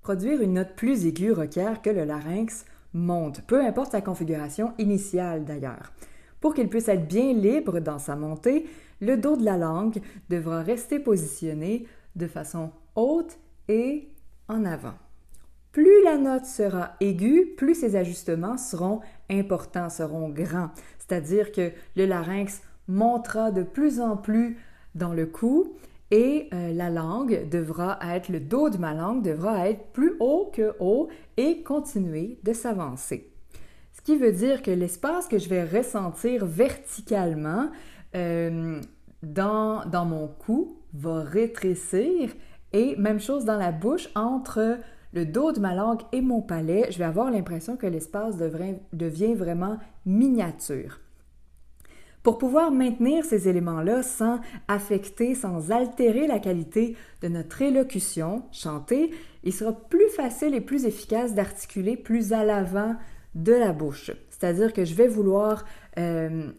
Produire une note plus aiguë requiert que le larynx monte, peu importe sa configuration initiale d'ailleurs. Pour qu'il puisse être bien libre dans sa montée, le dos de la langue devra rester positionné de façon haute et en avant. Plus la note sera aiguë, plus ses ajustements seront importants, seront grands. C'est-à-dire que le larynx montera de plus en plus dans le cou et le dos de ma langue devra être plus haut que haut et continuer de s'avancer. Ce qui veut dire que l'espace que je vais ressentir verticalement dans mon cou va rétrécir et même chose dans la bouche entre le dos de ma langue et mon palais, je vais avoir l'impression que l'espace devient vraiment miniature. Pour pouvoir maintenir ces éléments-là sans affecter, sans altérer la qualité de notre élocution chantée, il sera plus facile et plus efficace d'articuler plus à l'avant de la bouche. C'est-à-dire que je vais vouloir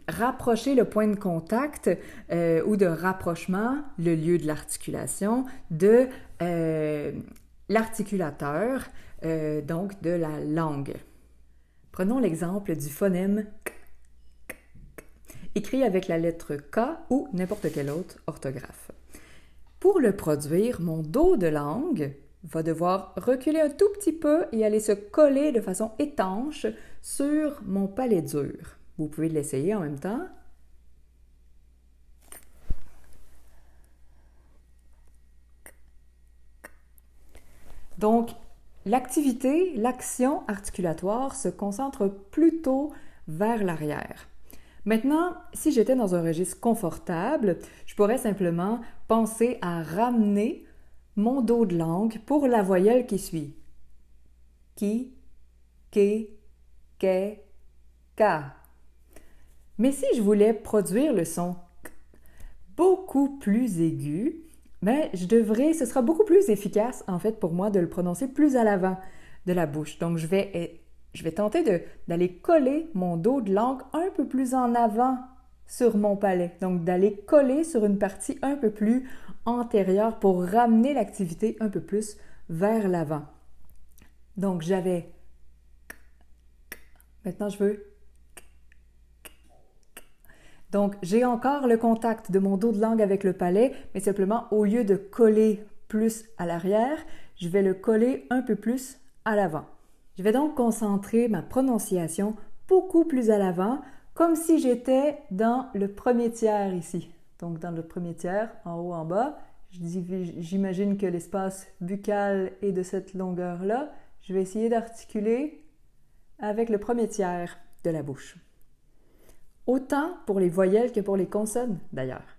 rapprocher le point de contact ou de rapprochement, le lieu de l'articulation, de l'articulateur, donc de la langue. Prenons l'exemple du phonème K, écrit avec la lettre K ou n'importe quelle autre orthographe. Pour le produire, mon dos de langue va devoir reculer un tout petit peu et aller se coller de façon étanche sur mon palais dur. Vous pouvez l'essayer en même temps. Donc, l'action articulatoire se concentre plutôt vers l'arrière. Maintenant, si j'étais dans un registre confortable, je pourrais simplement penser à ramener mon dos de langue pour la voyelle qui suit. Ki, ke, ke, ka. Mais si je voulais produire le son k beaucoup plus aigu, ce sera beaucoup plus efficace en fait pour moi de le prononcer plus à l'avant de la bouche. Donc je vais tenter d'aller coller mon dos de langue un peu plus en avant sur mon palais. Donc d'aller coller sur une partie un peu plus antérieure pour ramener l'activité un peu plus vers l'avant. Donc j'avais maintenant je veux. Donc j'ai encore le contact de mon dos de langue avec le palais, mais simplement au lieu de coller plus à l'arrière, je vais le coller un peu plus à l'avant. Je vais donc concentrer ma prononciation beaucoup plus à l'avant, comme si j'étais dans le premier tiers ici. Donc dans le premier tiers, en haut, en bas, j'imagine que l'espace buccal est de cette longueur-là. Je vais essayer d'articuler avec le premier tiers de la bouche. Autant pour les voyelles que pour les consonnes, d'ailleurs.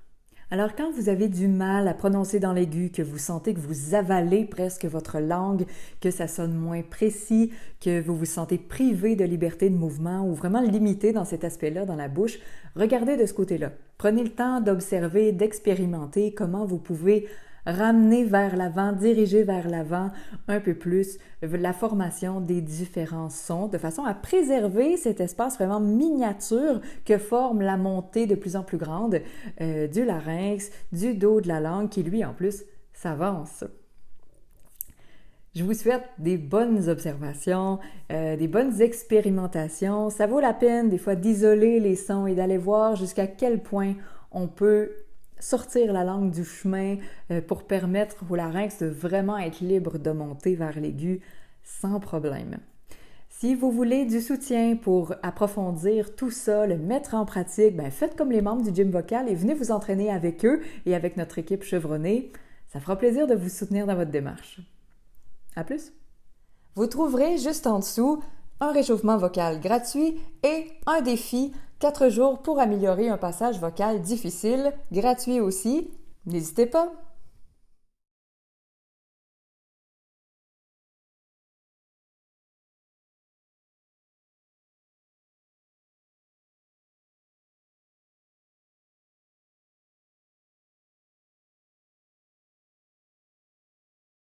Alors, quand vous avez du mal à prononcer dans l'aigu, que vous sentez que vous avalez presque votre langue, que ça sonne moins précis, que vous vous sentez privé de liberté de mouvement ou vraiment limité dans cet aspect-là dans la bouche, regardez de ce côté-là. Prenez le temps d'observer, d'expérimenter comment vous pouvez ramener vers l'avant, diriger vers l'avant un peu plus la formation des différents sons de façon à préserver cet espace vraiment miniature que forme la montée de plus en plus grande du larynx, du dos de la langue qui lui en plus s'avance. Je vous souhaite des bonnes observations, des bonnes expérimentations. Ça vaut la peine des fois d'isoler les sons et d'aller voir jusqu'à quel point on peut sortir la langue du chemin pour permettre au larynx de vraiment être libre de monter vers l'aigu sans problème. Si vous voulez du soutien pour approfondir tout ça, le mettre en pratique, faites comme les membres du gym vocal et venez vous entraîner avec eux et avec notre équipe chevronnée. Ça fera plaisir de vous soutenir dans votre démarche. À plus! Vous trouverez juste en dessous un réchauffement vocal gratuit et un défi 4 jours pour améliorer un passage vocal difficile, gratuit aussi. N'hésitez pas!